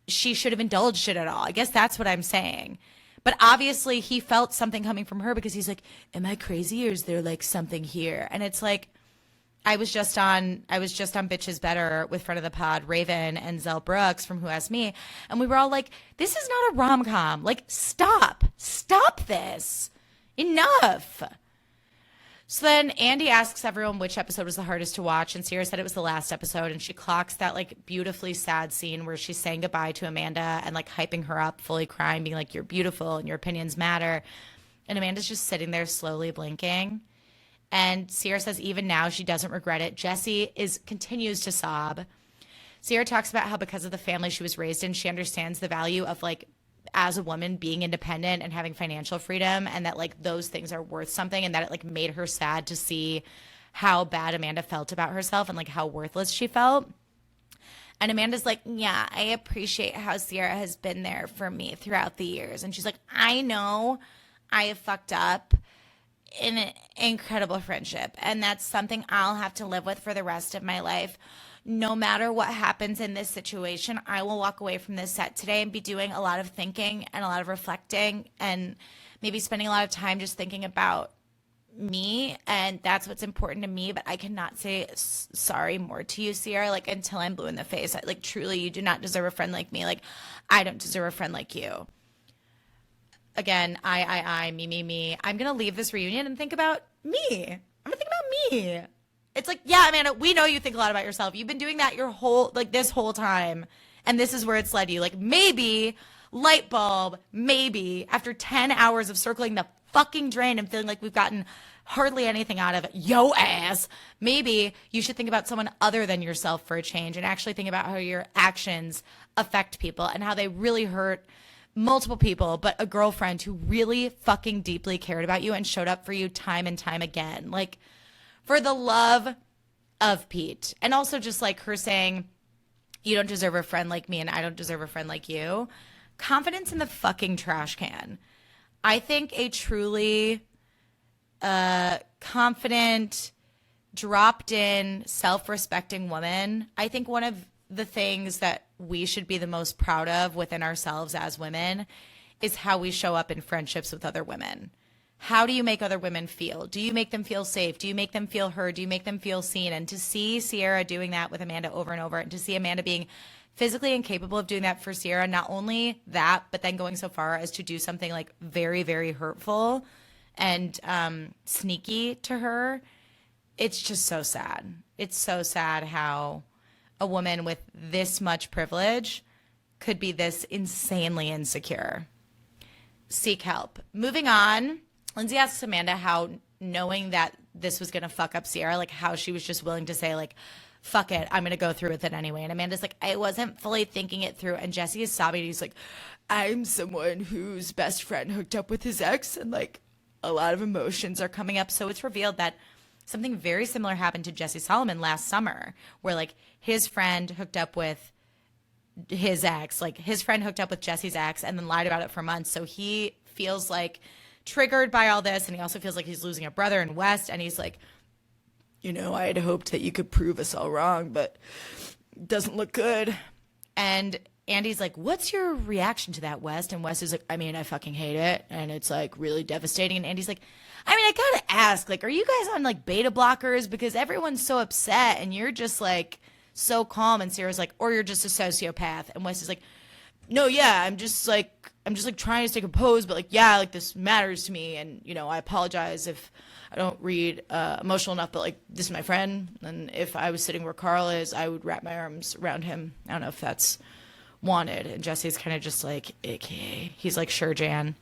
she should have indulged it at all. I guess that's what I'm saying. But obviously he felt something coming from her because he's like, am I crazy or is there like something here? And it's like, I was just on Bitches Better with friend of the pod, Raven and Zell Brooks from Who Asked Me. And we were all like, this is not a rom-com. Like, stop this. Enough. So then Andy asks everyone which episode was the hardest to watch. And Sierra said it was the last episode. And she clocks that like beautifully sad scene where she's saying goodbye to Amanda and like hyping her up, fully crying, being like, you're beautiful and your opinions matter. And Amanda's just sitting there slowly blinking. And Sierra says even now she doesn't regret it. Jessie continues to sob. Sierra talks about how because of the family she was raised in, she understands the value of like as a woman being independent and having financial freedom, and that like those things are worth something, and that it like made her sad to see how bad Amanda felt about herself and like how worthless she felt. And Amanda's like, yeah, I appreciate how Sierra has been there for me throughout the years. And she's like, I know I have fucked up in an incredible friendship, and that's something I'll have to live with for the rest of my life. No matter what happens in this situation, I will walk away from this set today and be doing a lot of thinking and a lot of reflecting and maybe spending a lot of time just thinking about me, and that's what's important to me. But I cannot say sorry more to you, Sierra, like until I'm blue in the face. Like truly, you do not deserve a friend like me. Like I don't deserve a friend like you. Again, I, me. I'm going to leave this reunion and think about me. I'm going to think about me. It's like, yeah, Amanda, we know you think a lot about yourself. You've been doing that this whole time. And this is where it's led you. Like maybe, light bulb, maybe after 10 hours of circling the fucking drain and feeling like we've gotten hardly anything out of it, yo ass, maybe you should think about someone other than yourself for a change and actually think about how your actions affect people and how they really hurt multiple people, but a girlfriend who really fucking deeply cared about you and showed up for you time and time again. Like, for the love of Pete. And also just like her saying, you don't deserve a friend like me and I don't deserve a friend like you. Confidence in the fucking trash can. I think a truly confident, dropped in, self-respecting woman, I think one of the things that we should be the most proud of within ourselves as women is how we show up in friendships with other women. How do you make other women feel? Do you make them feel safe? Do you make them feel heard? Do you make them feel seen? And to see Sierra doing that with Amanda over and over, and to see Amanda being physically incapable of doing that for Sierra, not only that, but then going so far as to do something like very, very hurtful and sneaky to her, it's just so sad. It's so sad how a woman with this much privilege could be this insanely insecure. Seek help. Moving on, Lindsay asks Amanda how, knowing that this was going to fuck up Sierra, like how she was just willing to say like, fuck it, I'm going to go through with it anyway. And Amanda's like, I wasn't fully thinking it through. And Jesse is sobbing. He's like, I'm someone whose best friend hooked up with his ex, and like a lot of emotions are coming up. So it's revealed that something very similar happened to Jesse Solomon last summer, where like his friend hooked up with his ex, like his friend hooked up with Jesse's ex and then lied about it for months. So he feels like triggered by all this. And he also feels like he's losing a brother in West. And he's like, you know, I had hoped that you could prove us all wrong, but it doesn't look good. And Andy's like, what's your reaction to that, West? And West is like, I mean, I fucking hate it. And it's like really devastating. And Andy's like, I mean, I gotta ask, like, are you guys on like beta blockers? Because everyone's so upset and you're just like so calm. And Sarah's like, or you're just a sociopath. And West is like, no, yeah, I'm just like trying to stay composed, but like, yeah, like this matters to me. And, you know, I apologize if I don't read emotional enough, but like this is my friend. And if I was sitting where Carl is, I would wrap my arms around him. I don't know if that's wanted. And Jesse's kind of just like, okay. He's like, sure, Jan.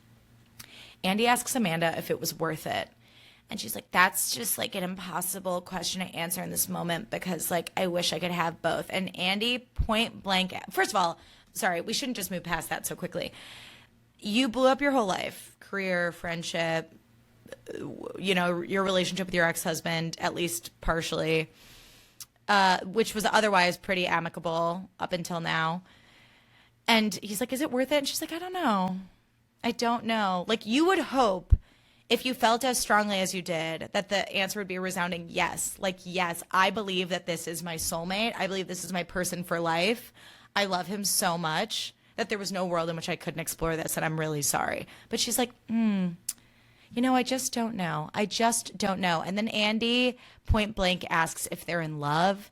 Andy asks Amanda if it was worth it. And she's like, that's just like an impossible question to answer in this moment because like I wish I could have both. And Andy point blank, first of all, sorry, we shouldn't just move past that so quickly. You blew up your whole life, career, friendship, your relationship with your ex-husband, at least partially, which was otherwise pretty amicable up until now. And he's like, is it worth it? And she's like, I don't know. I don't know. Like, you would hope, if you felt as strongly as you did, that the answer would be a resounding yes. Like, yes, I believe that this is my soulmate. I believe this is my person for life. I love him so much that there was no world in which I couldn't explore this, and I'm really sorry. But she's like, I just don't know. I just don't know. And then Andy point blank asks if they're in love.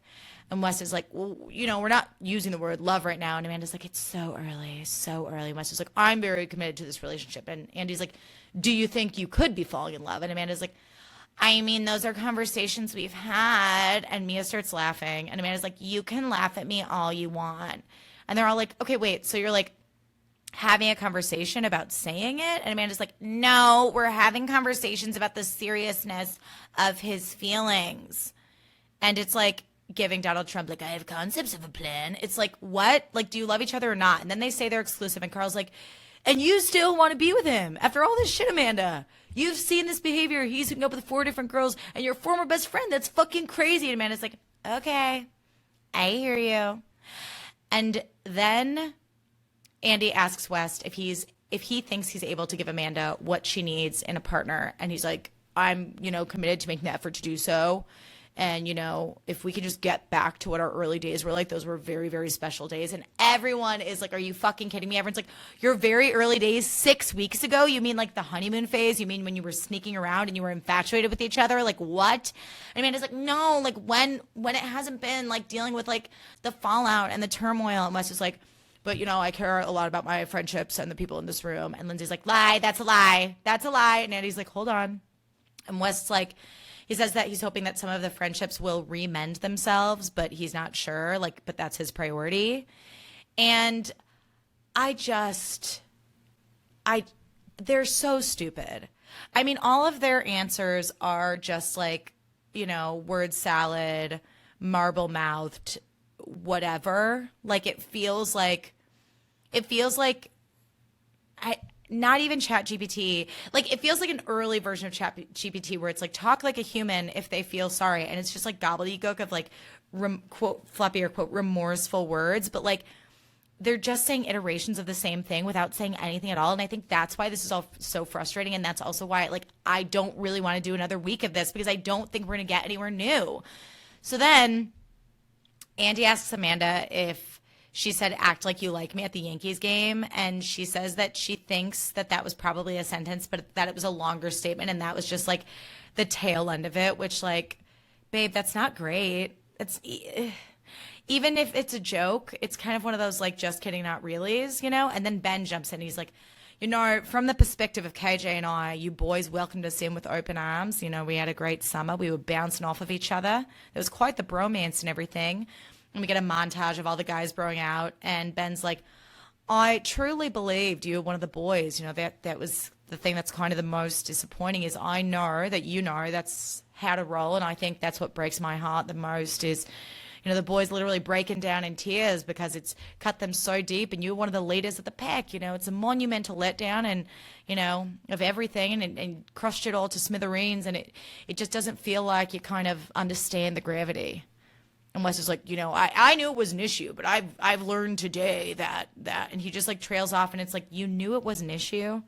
And Wes is like, well, we're not using the word love right now. And Amanda's like, it's so early, so early. And Wes is like, I'm very committed to this relationship. And Andy's like, do you think you could be falling in love? And Amanda's like, I mean, those are conversations we've had. And Mia starts laughing. And Amanda's like, you can laugh at me all you want. And they're all like, okay, wait, so you're like having a conversation about saying it? And Amanda's like, no, we're having conversations about the seriousness of his feelings. And it's like, giving Donald Trump, like, I have concepts of a plan. It's like, what? Like, do you love each other or not? And then they say they're exclusive, and Carl's like, and you still want to be with him after all this shit, Amanda. You've seen this behavior. He's hooking up with 4 different girls, and your former best friend. That's fucking crazy. And Amanda's like, okay, I hear you. And then Andy asks West if he thinks he's able to give Amanda what she needs in a partner. And he's like, I'm, committed to making the effort to do so. And, if we could just get back to what our early days were like, those were very, very special days. And everyone is like, are you fucking kidding me? Everyone's like, your very early days 6 weeks ago? You mean like the honeymoon phase? You mean when you were sneaking around and you were infatuated with each other? Like, what? And Amanda's like, no, like when it hasn't been like dealing with like the fallout and the turmoil. And Wes is like, but, I care a lot about my friendships and the people in this room. And Lindsay's like, lie, that's a lie. That's a lie. And Andy's like, hold on. And Wes's like, he says that he's hoping that some of the friendships will remend themselves, but he's not sure, but that's his priority. And they're so stupid. I mean, all of their answers are just like, word salad, marble mouthed, whatever. Like, it feels like not even ChatGPT. Like, it feels like an early version of ChatGPT where it's like, talk like a human if they feel sorry. And it's just like gobbledygook of like, quote, floppy or quote, remorseful words. But like, they're just saying iterations of the same thing without saying anything at all. And I think that's why this is all so frustrating. And that's also why, like, I don't really want to do another week of this because I don't think we're going to get anywhere new. So then Andy asks Amanda if she said, act like you like me at the Yankees game. And she says that she thinks that was probably a sentence, but that it was a longer statement. And that was just like the tail end of it, which, like, babe, that's not great. It's even if it's a joke, it's kind of one of those like, just kidding, not reallys, And then Ben jumps in. He's like, from the perspective of KJ and I, you boys welcomed us in with open arms. We had a great summer. We were bouncing off of each other. There was quite the bromance and everything. And we get a montage of all the guys broing out. And Ben's like, I truly believed you were one of the boys. That was the thing that's kind of the most disappointing is I know that that's how to roll. And I think that's what breaks my heart the most is, the boys literally breaking down in tears because it's cut them so deep. And you're one of the leaders of the pack. It's a monumental letdown and, of everything and crushed it all to smithereens. And it just doesn't feel like you kind of understand the gravity. And Wes is like, I knew it was an issue, but I've learned today that, and he just like trails off and it's like, you knew it was an issue.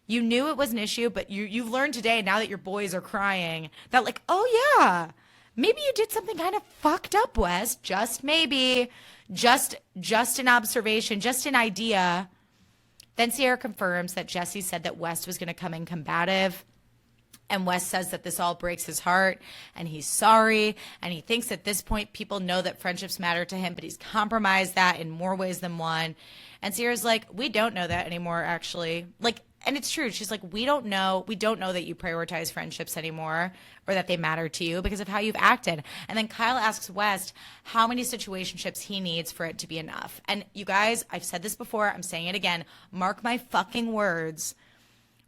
You knew it was an issue, but you've learned today, now that your boys are crying, that like, oh yeah, maybe you did something kind of fucked up, Wes. Just maybe, just an observation, just an idea. Then Sierra confirms that Jesse said that Wes was going to come in combative. And Wes says that this all breaks his heart and he's sorry. And he thinks at this point people know that friendships matter to him, but he's compromised that in more ways than one. And Sierra's like, we don't know that anymore, actually. Like, and it's true. She's like, we don't know that you prioritize friendships anymore or that they matter to you because of how you've acted. And then Kyle asks West how many situationships he needs for it to be enough. And you guys, I've said this before. I'm saying it again. Mark my fucking words.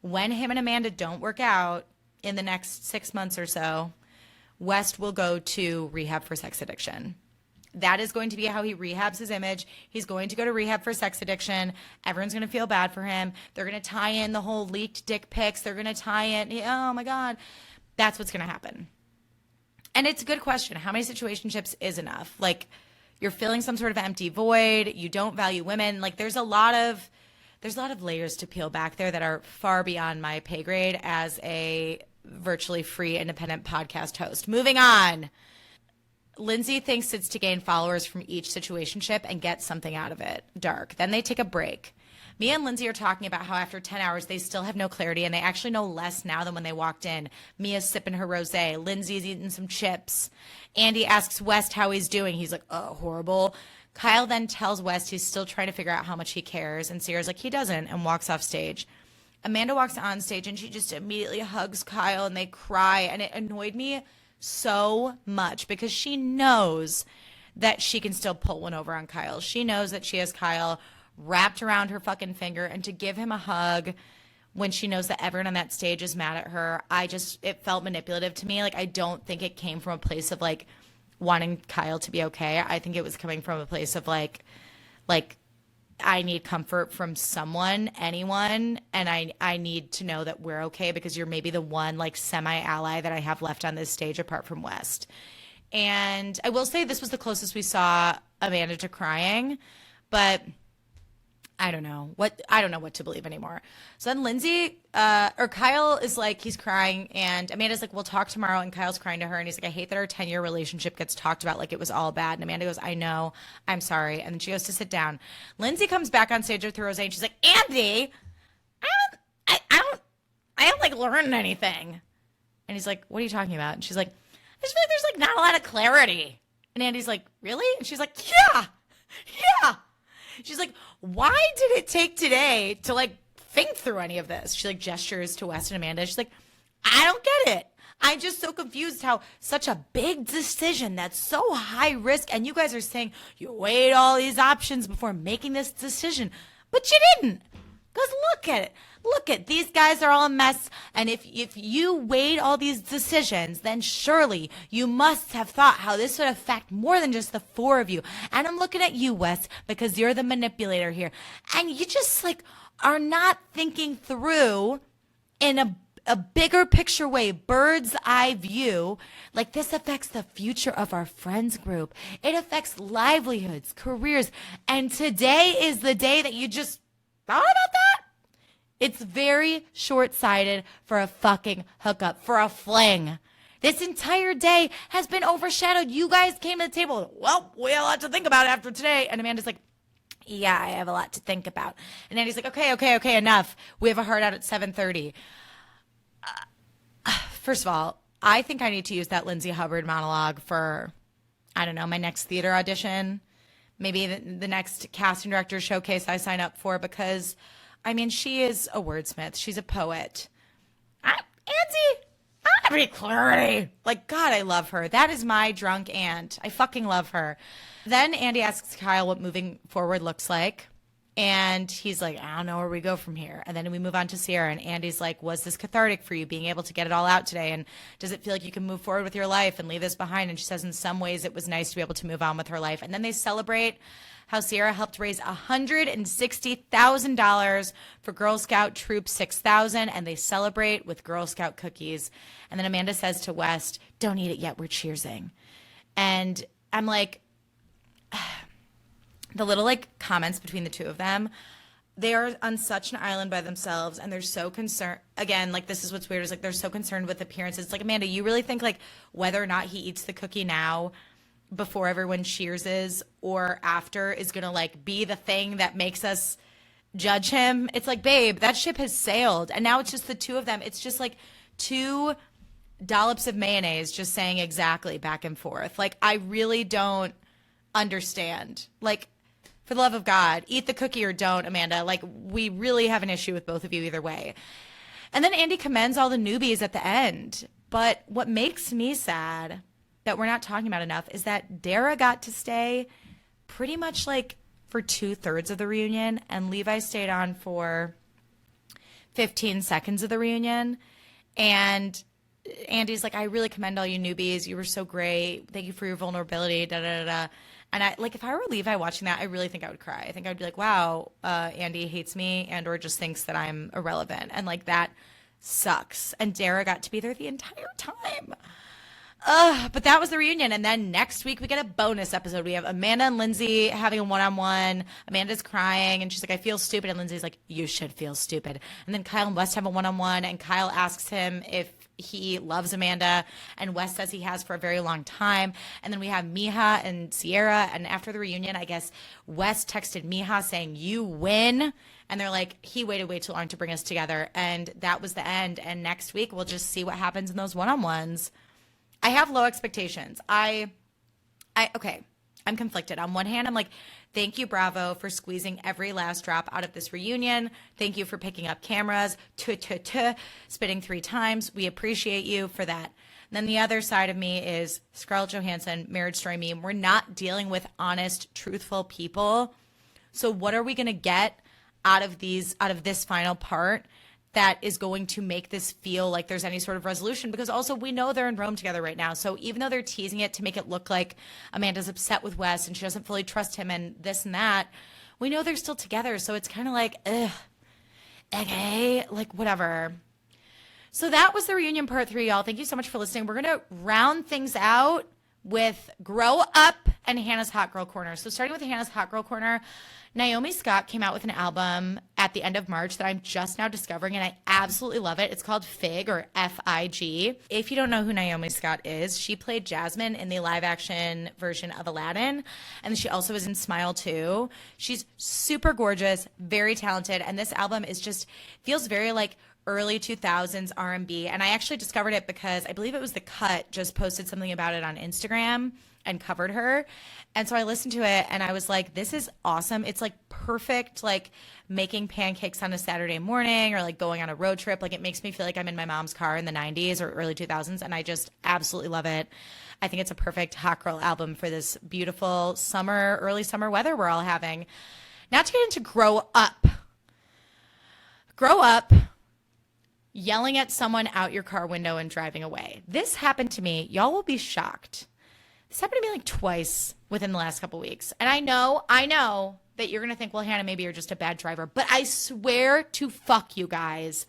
When him and Amanda don't work out, in the next 6 months or so, West will go to rehab for sex addiction. That is going to be how he rehabs his image. He's going to go to rehab for sex addiction. Everyone's going to feel bad for him. They're going to tie in the whole leaked dick pics. They're going to tie in, oh my God. That's what's going to happen. And it's a good question. How many situationships is enough? Like, you're filling some sort of empty void. You don't value women. Like, there's a lot of layers to peel back there that are far beyond my pay grade as a virtually free independent podcast host. Moving on. Lindsay thinks it's to gain followers from each situationship and get something out of it. Dark. Then they take a break. Mia and Lindsay are talking about how after 10 hours, they still have no clarity, and they actually know less now than when they walked in. Mia's sipping her rosé. Lindsay's eating some chips. Andy asks West how he's doing. He's like, oh, horrible. Kyle then tells West he's still trying to figure out how much he cares, and Sierra's like, he doesn't, and walks off stage. Amanda walks on stage, and she just immediately hugs Kyle, and they cry, and it annoyed me so much because she knows that she can still pull one over on Kyle. She knows that she has Kyle wrapped around her fucking finger, and to give him a hug when she knows that everyone on that stage is mad at her, it felt manipulative to me. Like, I don't think it came from a place of like wanting Kyle to be okay. I think it was coming from a place of like I need comfort from someone, anyone, and I need to know that we're okay because you're maybe the one like semi-ally that I have left on this stage apart from West. And I will say this was the closest we saw Amanda to crying, but I don't know what to believe anymore. So then Lindsay, or Kyle is like, he's crying, and Amanda's like, we'll talk tomorrow, and Kyle's crying to her, and he's like, I hate that our 10-year relationship gets talked about like it was all bad. And Amanda goes, I know, I'm sorry. And then she goes to sit down. Lindsay comes back on stage with Rosé, and she's like, Andy, I haven't like learned anything. And he's like, what are you talking about? And she's like, I just feel like there's like not a lot of clarity. And Andy's like, really? And she's like, yeah. She's like, why did it take today to like think through any of this? She like gestures to West and Amanda. She's like, I don't get it. I'm just so confused how such a big decision that's so high risk, and you guys are saying you weighed all these options before making this decision, but you didn't. Because look at it. Look at these guys are all a mess. And if you weighed all these decisions, then surely you must have thought how this would affect more than just the four of you. And I'm looking at you, Wes, because you're the manipulator here. And you just like are not thinking through in a bigger picture way, bird's eye view, like this affects the future of our friends group. It affects livelihoods, careers. And today is the day that you just thought about that? It's very short-sighted for a fucking hookup, for a fling. This entire day has been overshadowed. You guys came to the table. Well, we have a lot to think about after today. And Amanda's like, yeah, I have a lot to think about. And Andy's like, okay, enough. We have a hard out at 7:30. First of all, I think I need to use that Lindsay Hubbard monologue for, I don't know, my next theater audition. Maybe the next casting director showcase I sign up for, because I mean, she is a wordsmith. She's a poet. Andy, I don't have any clarity. Like, God, I love her. That is my drunk aunt. I fucking love her. Then Andy asks Kyle what moving forward looks like. And he's like, I don't know where we go from here. And then we move on to Sierra. And Andy's like, was this cathartic for you, being able to get it all out today? And does it feel like you can move forward with your life and leave this behind? And she says in some ways it was nice to be able to move on with her life. And then they celebrate how Sierra helped raise $160,000 for Girl Scout Troop 6000, and they celebrate with Girl Scout cookies. And then Amanda says to West, don't eat it yet, we're cheersing. And I'm like, the little like comments between the two of them, they are on such an island by themselves, and they're so concerned. Again, like, this is what's weird, is like they're so concerned with appearances. It's like, Amanda, you really think like whether or not he eats the cookie now before everyone cheerses or after is gonna like be the thing that makes us judge him? It's like, babe, that ship has sailed, and now it's just the two of them. It's just like two dollops of mayonnaise just saying exactly back and forth. Like, I really don't understand. Like, for the love of God, eat the cookie or don't, Amanda. Like, we really have an issue with both of you either way. And then Andy commends all the newbies at the end. But what makes me sad that we're not talking about enough is that Dara got to stay pretty much like for 2/3 of the reunion, and Levi stayed on for 15 seconds of the reunion. And Andy's like, I really commend all you newbies. You were so great. Thank you for your vulnerability, da da da da. And I like if I were Levi watching that, I really think I would cry. I think I'd be like, wow, Andy hates me and or just thinks that I'm irrelevant. And like that sucks. And Dara got to be there the entire time. But that was the reunion. And then next week we get a bonus episode. We have Amanda and Lindsay having a one-on-one. Amanda's crying and she's like, I feel stupid. And Lindsay's like, you should feel stupid. And then Kyle and West have a one-on-one and Kyle asks him if he loves Amanda and West says he has for a very long time. And then we have Miha and Sierra. And after the reunion, I guess West texted Miha saying, you win. And they're like, he waited way too long to bring us together. And that was the end. And next week we'll just see what happens in those one-on-ones. I have low expectations. Okay, I'm conflicted. On one hand, I'm like, thank you, Bravo, for squeezing every last drop out of this reunion. Thank you for picking up cameras, spitting 3 times. We appreciate you for that. And then the other side of me is Scarlett Johansson, Marriage Story meme. We're not dealing with honest, truthful people. So what are we going to get out of this final part that is going to make this feel like there's any sort of resolution? Because also we know they're in Rome together right now. So even though they're teasing it to make it look like Amanda's upset with Wes and she doesn't fully trust him and this and that, we know they're still together. So it's kind of like, okay, like whatever. So that was the reunion part 3, y'all. Thank you so much for listening. We're going to round things out with Grow Up and Hannah's Hot Girl Corner. So starting with Hannah's Hot Girl Corner, Naomi Scott came out with an album at the end of March that I'm just now discovering, and I absolutely love it. It's called Fig, or F-I-G. If you don't know who Naomi Scott is, she played Jasmine in the live-action version of Aladdin, and she also was in Smile 2. She's super gorgeous, very talented, and this album is just feels very like early 2000s R&B, and I actually discovered it because I believe it was The Cut just posted something about it on Instagram and covered her. And so I listened to it and I was like, this is awesome. It's like perfect, like making pancakes on a Saturday morning or like going on a road trip. Like it makes me feel like I'm in my mom's car in the 90s or early 2000s. And I just absolutely love it. I think it's a perfect hot girl album for this beautiful summer, early summer weather we're all having. Now to get into Grow Up. Grow Up. Yelling at someone out your car window and driving away. This happened to me. Y'all will be shocked. This happened to me like twice within the last couple weeks. And I know that you're going to think, well, Hannah, maybe you're just a bad driver. But I swear to fuck you guys,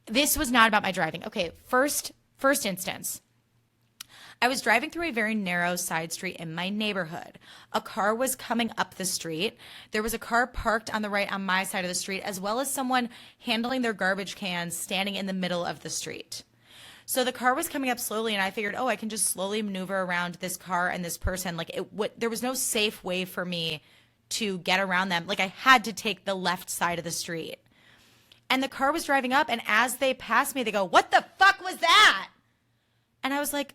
this was not about my driving. Okay, first instance. I was driving through a very narrow side street in my neighborhood. A car was coming up the street. There was a car parked on the right on my side of the street, as well as someone handling their garbage cans standing in the middle of the street. So the car was coming up slowly, and I figured, I can just slowly maneuver around this car and this person. Like there was no safe way for me to get around them. Like I had to take the left side of the street. And the car was driving up, and as they passed me, they go, "What the fuck was that?" And I was like,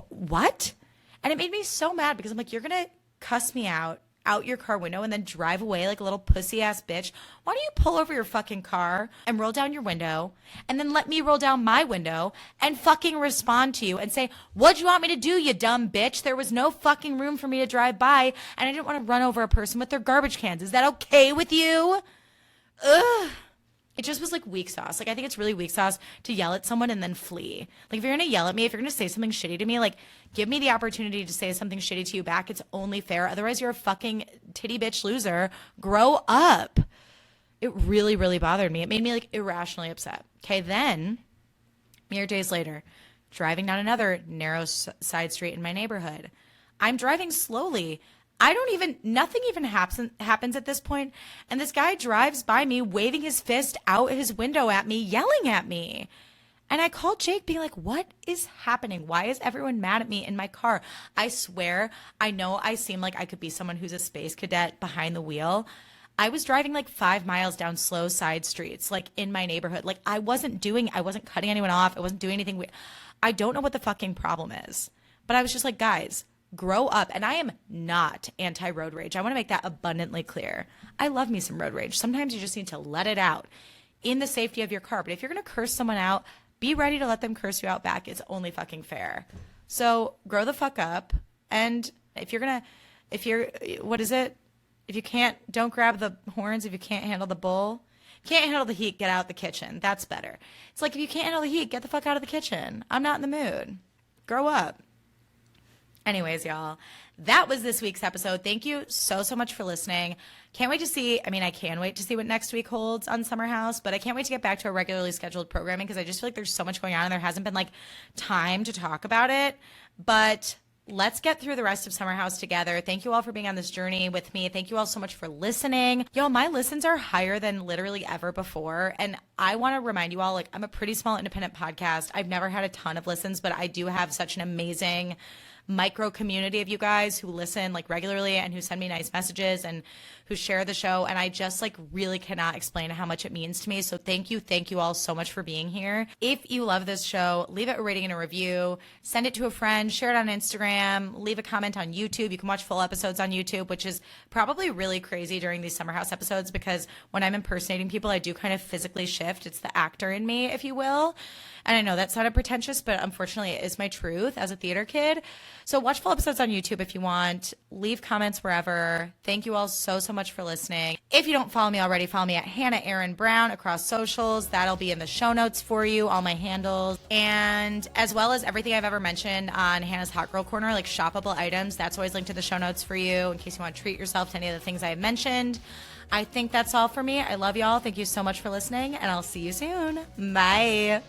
what? And it made me so mad because I'm like, you're going to cuss me out your car window and then drive away like a little pussy ass bitch. Why don't you pull over your fucking car and roll down your window and then let me roll down my window and fucking respond to you and say, what'd you want me to do, you dumb bitch? There was no fucking room for me to drive by and I didn't want to run over a person with their garbage cans. Is that okay with you? Ugh. It just was like weak sauce. Like, I think it's really weak sauce to yell at someone and then flee. Like, if you're going to yell at me, if you're going to say something shitty to me, like, give me the opportunity to say something shitty to you back. It's only fair. Otherwise, you're a fucking titty bitch loser. Grow up. It really, really bothered me. It made me, like, irrationally upset. Okay, then, mere days later, driving down another narrow side street in my neighborhood. I'm driving slowly. Nothing even happens at this point. And this guy drives by me, waving his fist out his window at me, yelling at me. And I called Jake being like, what is happening? Why is everyone mad at me in my car? I swear, I know I seem like I could be someone who's a space cadet behind the wheel. I was driving like 5 miles down slow side streets, like in my neighborhood. Like I wasn't cutting anyone off. I wasn't doing anything weird. I don't know what the fucking problem is. But I was just like, guys, grow up. And I am not anti-road rage. I want to make that abundantly clear. I love me some road rage. Sometimes you just need to let it out in the safety of your car. But if you're going to curse someone out, be ready to let them curse you out back. It's only fucking fair. So grow the fuck up. And if you can't, don't grab the horns. If you can't handle the bull, can't handle the heat, get out the kitchen. That's better. It's like, if you can't handle the heat, get the fuck out of the kitchen. I'm not in the mood. Grow up. Anyways, y'all, that was this week's episode. Thank you so much for listening. Can't wait to see, I can wait to see what next week holds on Summer House, but I can't wait to get back to a regularly scheduled programming because I just feel like there's so much going on and there hasn't been like time to talk about it. But let's get through the rest of Summer House together. Thank you all for being on this journey with me. Thank you all so much for listening. Yo, my listens are higher than literally ever before. And I want to remind you all, like, I'm a pretty small independent podcast. I've never had a ton of listens, but I do have such an amazing micro community of you guys who listen like regularly and who send me nice messages and who share the show. And I just like really cannot explain how much it means to me. So thank you all so much for being here. If you love this show, leave it a rating and a review, send it to a friend, share it on Instagram, leave a comment on YouTube. You can watch full episodes on YouTube, which is probably really crazy during these Summer House episodes because when I'm impersonating people, I do kind of physically shift. It's the actor in me, if you will. And I know that sounded pretentious, but unfortunately it is my truth as a theater kid. So watch full episodes on YouTube if you want. Leave comments wherever. Thank you all so much for listening. If you don't follow me already, follow me at Hannah Aaron Brown across socials. That'll be in the show notes for you, all my handles. And as well as everything I've ever mentioned on Hannah's Hot Girl Corner, like shoppable items, that's always linked to the show notes for you in case you want to treat yourself to any of the things I have mentioned. I think that's all for me. I love y'all. Thank you so much for listening, and I'll see you soon. Bye.